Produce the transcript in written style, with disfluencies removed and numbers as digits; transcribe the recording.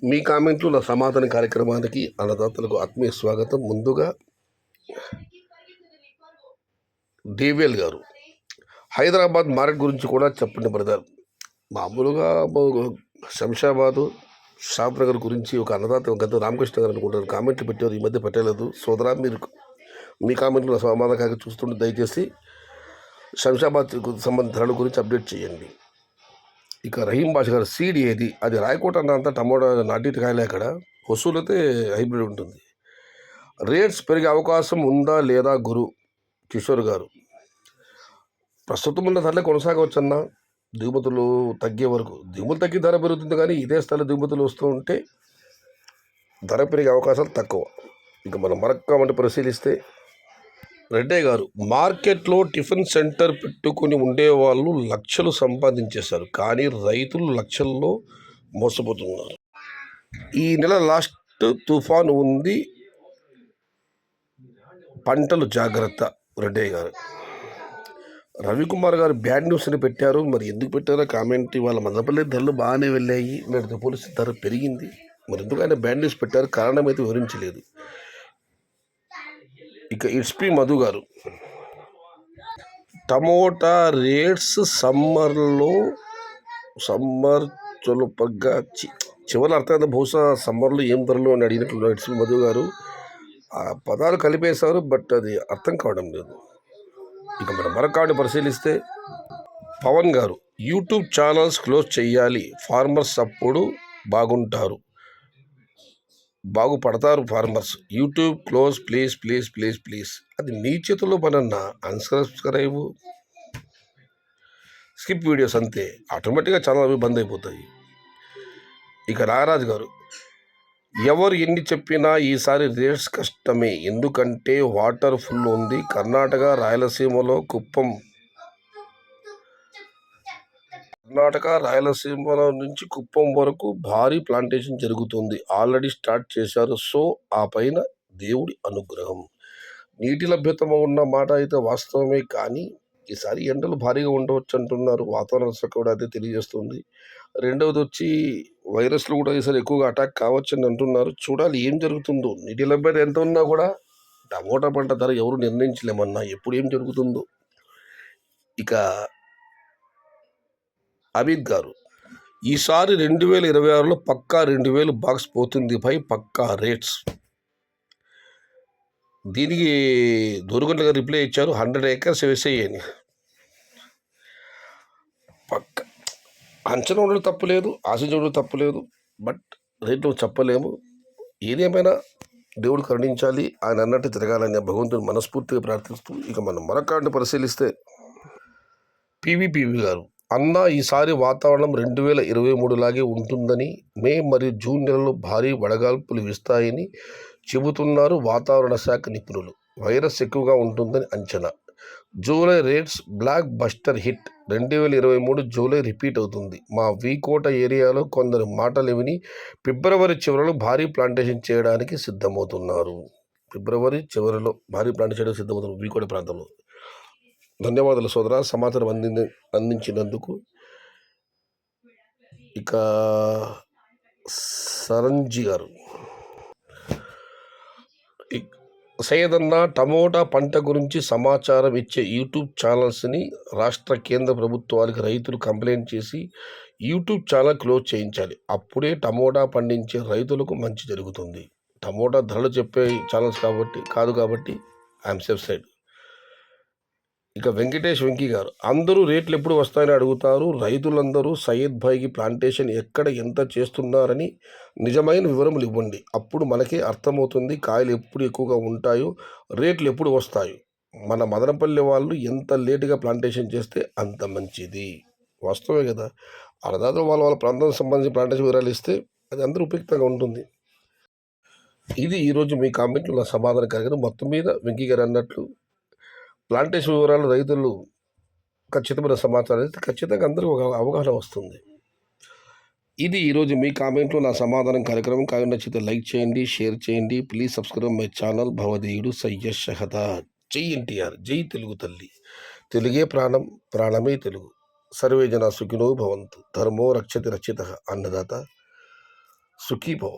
మీ కామెంట్లు నా సమాధాన కార్యక్రమానికి అన్నదాతలకు ఆత్మీయ స్వాగతం. ముందుగా డివిఎల్ గారు హైదరాబాద్ మార్కెట్ గురించి కూడా చెప్పండి బ్రదర్. మామూలుగా శంషాబాదు షాప్ నగర్ గురించి ఒక అన్నదాత గత రామకృష్ణ గారు అనుకుంటారు కామెంట్లు పెట్టారు, ఈ మధ్య పెట్టలేదు. సోదరా, మీరు మీ కామెంట్లు నా సమాధాన కార్యక్రమం చూస్తుంటే దయచేసి శంషాబాద్ సంబంధించిన ధరల గురించి అప్డేట్ చేయండి. ఇక రహీం భాష గారు సీడ్ ఏది? అది రాయకోట అంతా టమోటా నాటి కాయలే, అక్కడ వసూలైతే హైబ్రిడ్ ఉంటుంది. రేట్స్ పెరిగే అవకాశం ఉందా లేదా గురు కిషోర్ గారు? ప్రస్తుతం ఉన్న ధరలే కొనసాగవచ్చన్నా, దిగుమతులు తగ్గే వరకు. దిగుమతులు తగ్గి ధర పెరుగుతుంది, కానీ ఇదే స్థాయిలో దిగుమతులు వస్తూ ఉంటే ధర పెరిగే అవకాశాలు తక్కువ. ఇక మనం మరొక పరిశీలిస్తే రెడ్డే గారు, మార్కెట్లో టిఫిన్ సెంటర్ పెట్టుకుని ఉండేవాళ్ళు లక్షలు సంపాదించేశారు, కానీ రైతులు లక్షల్లో మోసపోతున్నారు. ఈ నెల లాస్ట్ తుఫాను ఉంది, పంటలు జాగ్రత్త. రెడ్డే గారు. రవికుమార్ గారు బ్యాడ్ న్యూస్ని పెట్టారు, మరి ఎందుకు పెట్టారో కామెంట్. వాళ్ళ మదపల్లి ధరలు బాగానే వెళ్ళాయి, నేటితో పోలిస్తే ధర పెరిగింది. మరి ఎందుకు ఆయన బ్యాడ్ న్యూస్ పెట్టారు, కారణం అయితే వివరించలేదు. ఇక ఇట్స్పి మధు గారు, టమోటా రేట్స్ సమ్మర్ చొలుపగా చివరి అర్థం బహుశా సమ్మర్లో ఏం ధరలు అని అడిగినట్లు ఇట్స్పి మధు గారు. ఆ పదాలు కలిపేశారు, బట్ అది అర్థం కావడం లేదు. ఇక మనం మరొకటి పరిశీలిస్తే పవన్ గారు, యూట్యూబ్ ఛానల్స్ క్లోజ్ చేయాలి, ఫార్మర్స్ అప్పుడు బాగుపడతారు farmers. YouTube close please please please please. అది నీ చేతుల్లో పనన్నా. అన్సబ్స్క్రైబ్, స్కిప్ వీడియోస్ అంతే, ఆటోమేటిక్గా ఛానల్ అవి బంద్ అయిపోతాయి. ఇక నాగరాజు గారు, ఎవరు ఎన్ని చెప్పినా ఈసారి రేట్స్ కష్టమే, ఎందుకంటే వాటర్ ఫుల్ ఉంది. కర్ణాటక రాయలసీమలో నుంచి కుప్పం వరకు భారీ ప్లాంటేషన్ జరుగుతుంది, ఆల్రెడీ స్టార్ట్ చేశారు. సో ఆ పైన దేవుడి అనుగ్రహం. నీటి లభ్యత ఉన్న మాట అయితే వాస్తవమే, కానీ ఈసారి ఎండలు భారీగా ఉండవచ్చు అంటున్నారు, వాతావరణ శాఖ కూడా అయితే తెలియజేస్తుంది. రెండవది వచ్చి వైరస్లు కూడా ఈసారి ఎక్కువగా అటాక్ కావచ్చు అని అంటున్నారు. చూడాలి ఏం జరుగుతుందో. నీటి లభ్యత ఎంత ఉన్నా కూడా టమోటా పంట ధర ఎవరు నిర్ణయించలేమన్నా, ఎప్పుడు ఏం జరుగుతుందో. ఇక అమిత్ గారు, ఈసారి 2026లో పక్కా 2000 బాక్స్ పోతుంది పై పక్కా రేట్స్. దీనికి దొరుగుంట గారు రిప్లై ఇచ్చారు, 100 acres వేసేయని. పక్క అంచనా ఉండడం తప్పులేదు, ఆశించడం తప్పులేదు, బట్ రేట్లు చెప్పలేము. ఏదేమైనా దేవుడు కరుణించాలి, ఆయన అన్నట్టు తిరగాలని భగవంతుని మనస్ఫూర్తిగా ప్రార్థిస్తూ ఇక మనం మరొకటి పరిశీలిస్తే పివిపివి గారు, అన్న ఈసారి వాతావరణం 2023 లాగే ఉంటుందని, మే మరియు జూన్ నెలలో భారీ వడగాల్పులు వీస్తాయని చెబుతున్నారు వాతావరణ శాఖ నిపుణులు. వైరస్ ఎక్కువగా ఉంటుందని అంచనా. July rates block buster hit. 2023 July repeat అవుతుంది. మా వీకోట ఏరియాలో కొందరు మాటలు విని ఫిబ్రవరి చివరిలో భారీ ప్లాంటేషన్ చేయడానికి సిద్ధమవుతున్నారు. వీకోట ప్రాంతంలో. ధన్యవాదాలు సోదరా, సమాచారం అందించినందుకు. ఇక సరంజీ గారు, సయ్యదన్న, టమోటా పంట గురించి సమాచారం ఇచ్చే యూట్యూబ్ ఛానల్స్ని రాష్ట్ర కేంద్ర ప్రభుత్వాలకు రైతులు కంప్లైంట్ చేసి యూట్యూబ్ ఛానల్ క్లోజ్ చేయించాలి, అప్పుడే టమోటా పండించే రైతులకు మంచి జరుగుతుంది. టమోటా ధరలు చెప్పే ఛానల్స్ కాదు కాబట్టి ఐఎమ్ సేఫ్ సైడ్. ఇక వెంకీ గారు, అందరూ రేట్లు ఎప్పుడు వస్తాయని అడుగుతారు, రైతులందరూ సయ్యద్ భాయ్కి ప్లాంటేషన్ ఎక్కడ ఎంత చేస్తున్నారని నిజమైన వివరములు ఇవ్వండి, అప్పుడు మనకే అర్థమవుతుంది కాయలు ఎప్పుడు ఎక్కువగా ఉంటాయో, రేట్లు ఎప్పుడు వస్తాయో. మన మదనపల్లి వాళ్ళు ఎంత లేటుగా ప్లాంటేషన్ చేస్తే అంత మంచిది. వాస్తవమే కదా. అన్నదాతలు వాళ్ళ ప్రాంతానికి సంబంధించి ప్లాంటేషన్ వివరాలు ఇస్తే అది అందరూ ఉపయుక్తంగా ఉంటుంది. ఇది ఈరోజు మీ కామెంట్లు నా సమాధానం కార్యక్రమం. మొత్తం మీద వెంకీ గారు అన్నట్లు ప్లాంటేషన్ వివరాలు రైతులు ఖచ్చితమైన సమాచారం అయితే ఖచ్చితంగా అందరూ ఒక అవగాహన వస్తుంది. ఇది ఈరోజు మీ కామెంట్లో నా సమాధానం కార్యక్రమం. కాకుండా నచ్చితే లైక్ చేయండి, షేర్ చేయండి. Please subscribe my channel. భవదేయుడు సయ్యద్ షహదాద్. జై ఎన్టీఆర్, జై తెలుగు తల్లి. తెలుగే ప్రాణం, ప్రాణమే తెలుగు. సర్వే జన సుఖినో భవంతు. ధర్మో రక్షతి రక్షిత. అన్నదాత సుఖీభవ.